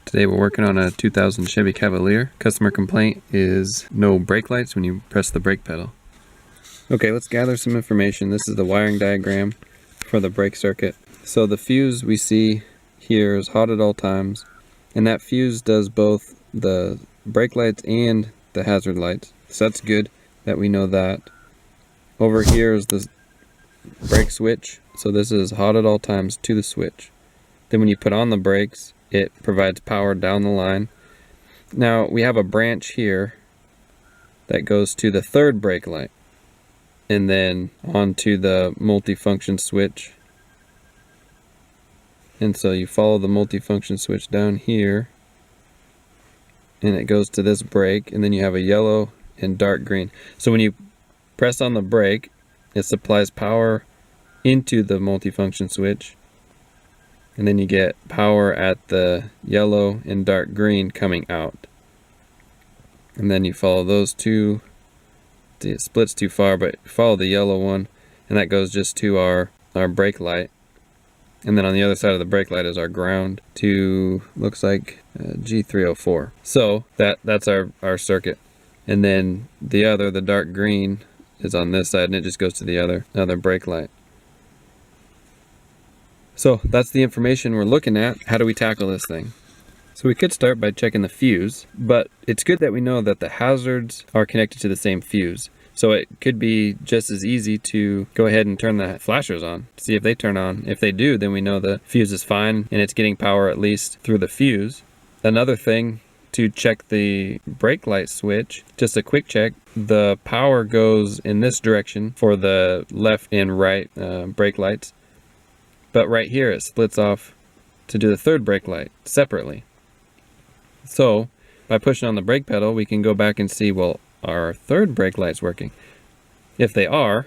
Today we're working on a 2000 Chevy Cavalier. Customer complaint is no brake lights when you press the brake pedal. Okay, let's gather some information. This is the wiring diagram for the brake circuit. So the fuse we see here is hot at all times, and that fuse does both the brake lights and the hazard lights. So that's good that we know that. Over here is the brake switch. So this is hot at all times to the switch. Then when you put on the brakes, it provides power down the line. Now we have a branch here that goes to the third brake light and then onto the multifunction switch. And so you follow the multifunction switch down here and it goes to this brake, and then you have a yellow and dark green. So when you press on the brake, it supplies power into the multifunction switch, and then you get power at the yellow and dark green coming out. And then you follow those two. It splits too far, but follow the yellow one, and that goes just to our brake light. And then on the other side of the brake light is our ground to, looks like G304. So that's our circuit. And then the dark green is on this side, and it just goes to the other brake light. So that's the information we're looking at. How do we tackle this thing? So we could start by checking the fuse, but it's good that we know that the hazards are connected to the same fuse. So it could be just as easy to go ahead and turn the flashers on, see if they turn on. If they do, then we know the fuse is fine and it's getting power at least through the fuse. Another thing to check the brake light switch, just a quick check, the power goes in this direction for the left and right brake lights. But right here it splits off to do the third brake light separately. So by pushing on the brake pedal, we can go back and see, well, our third brake light's working. If they are,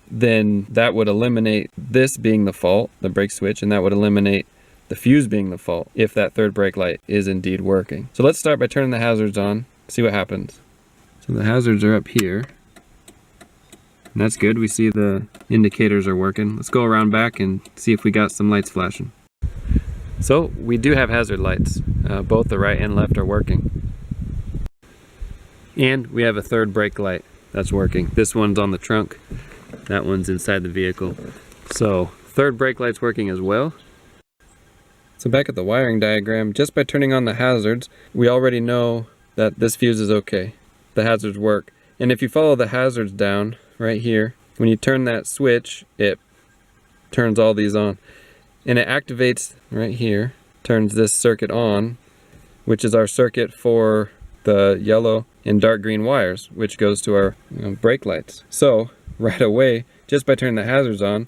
then that would eliminate this being the fault, the brake switch, and that would eliminate the fuse being the fault if that third brake light is indeed working. So let's start by turning the hazards on, see what happens. So the hazards are up here. And that's good, we see the indicators are working. Let's go around back and see if we got some lights flashing. So we do have hazard lights. Both the right and left are working. And we have a third brake light that's working. This one's on the trunk, that one's inside the vehicle. So third brake light's working as well. So back at the wiring diagram, just by turning on the hazards, we already know that this fuse is okay. The hazards work. And if you follow the hazards down, right here, when you turn that switch, it turns all these on, and it activates right here, turns this circuit on, which is our circuit for the yellow and dark green wires, which goes to our brake lights. So right away, just by turning the hazards on,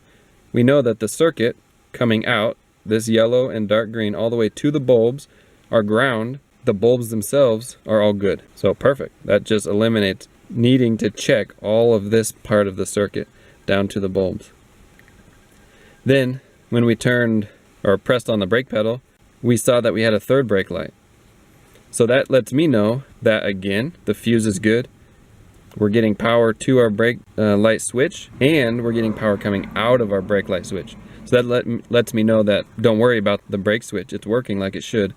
we know that the circuit coming out, this yellow and dark green, all the way to the bulbs, our ground, the bulbs themselves are all good. So perfect. That just eliminates needing to check all of this part of the circuit down to the bulbs. Then when we turned or pressed on the brake pedal, we saw that we had a third brake light. So that lets me know that again, the fuse is good. We're getting power to our brake light switch, and we're getting power coming out of our brake light switch. So that lets me know that don't worry about the brake switch. It's working like it should,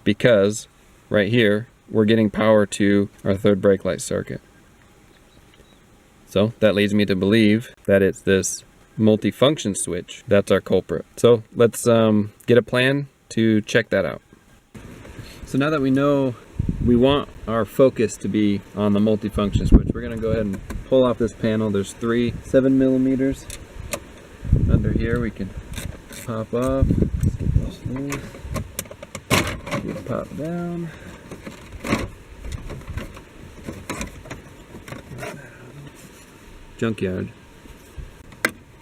because right here, we're getting power to our third brake light circuit. So that leads me to believe that it's this multifunction switch that's our culprit. So let's get a plan to check that out. So now that we know we want our focus to be on the multifunction switch, we're going to go ahead and pull off this panel. There's 3 7mm under here. We can pop off. Let's get those things. Get popped down. Junkyard. I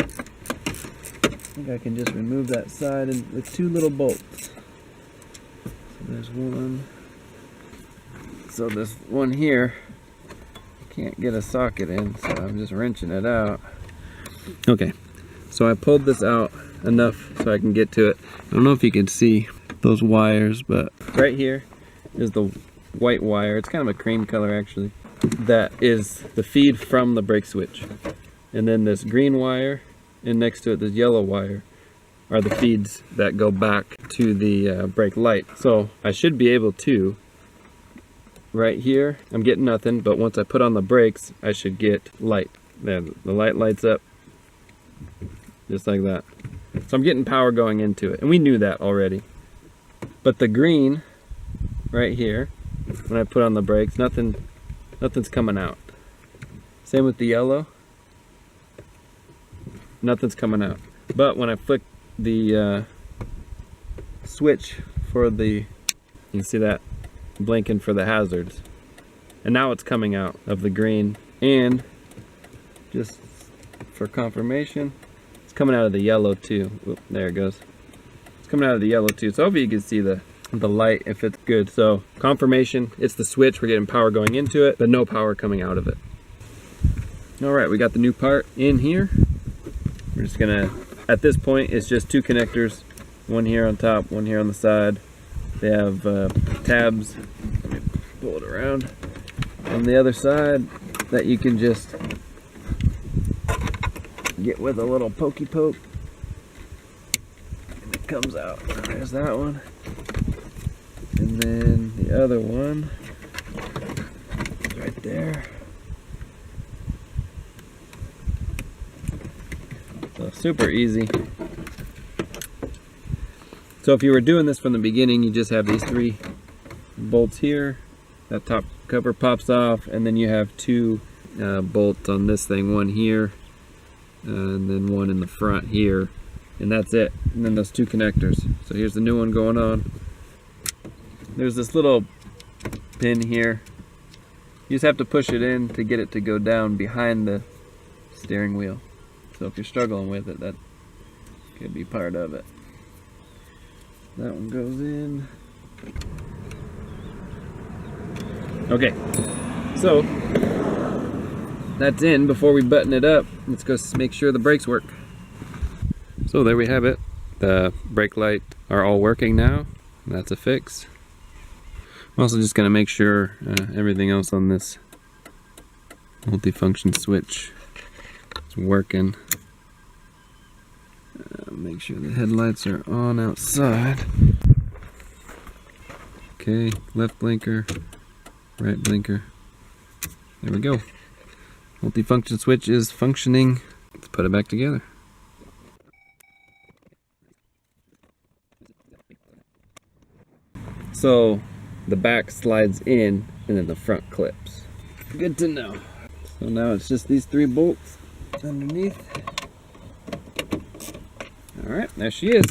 think I can just remove that side and with 2 little bolts. So there's one. So this one here, can't get a socket in, so I'm just wrenching it out. Okay, so I pulled this out enough so I can get to it. I don't know if you can see those wires, but right here is the white wire. It's kind of a cream color actually. That is the feed from the brake switch. And then this green wire, and next to it this yellow wire are the feeds that go back to the brake light. So I should be able to, right here, I'm getting nothing, but once I put on the brakes, I should get light. There, the light lights up, just like that. So I'm getting power going into it, and we knew that already. But the green, right here, when I put on the brakes, nothing's coming out. Same with the yellow, nothing's coming out. But when I flick the switch for the, you can see that blinking for the hazards, and now it's coming out of the green. And just for confirmation, it's coming out of the yellow too. Oop, there it goes. It's coming out of the yellow too. So hopefully you can see the light if it's good. So confirmation, it's the switch. We're getting power going into it, but no power coming out of it. All right, we got the new part in here. We're just gonna, at this point, it's just two connectors, one here on top, one here on the side. They have tabs, let me pull it around, on the other side that you can just get with a little pokey poke. And it comes out. There's that one. And then the other one, right there. So super easy. So if you were doing this from the beginning, you just have these three bolts here. That top cover pops off, and then you have two bolts on this thing, one here, and then one in the front here, and that's it. And then those two connectors. So here's the new one going on. There's this little pin here. You just have to push it in to get it to go down behind the steering wheel. So if you're struggling with it, that could be part of it. That one goes in. Okay, so that's in. Before we button it up, let's go make sure the brakes work. So there we have it. The brake light are all working now. That's a fix. I'm also just gonna make sure everything else on this multifunction switch is working. Make sure the headlights are on outside. Okay, left blinker, right blinker. There we go. Multifunction switch is functioning. Let's put it back together. So the back slides in and then the front clips. Good to know. So now it's just these three bolts underneath. All right, there she is.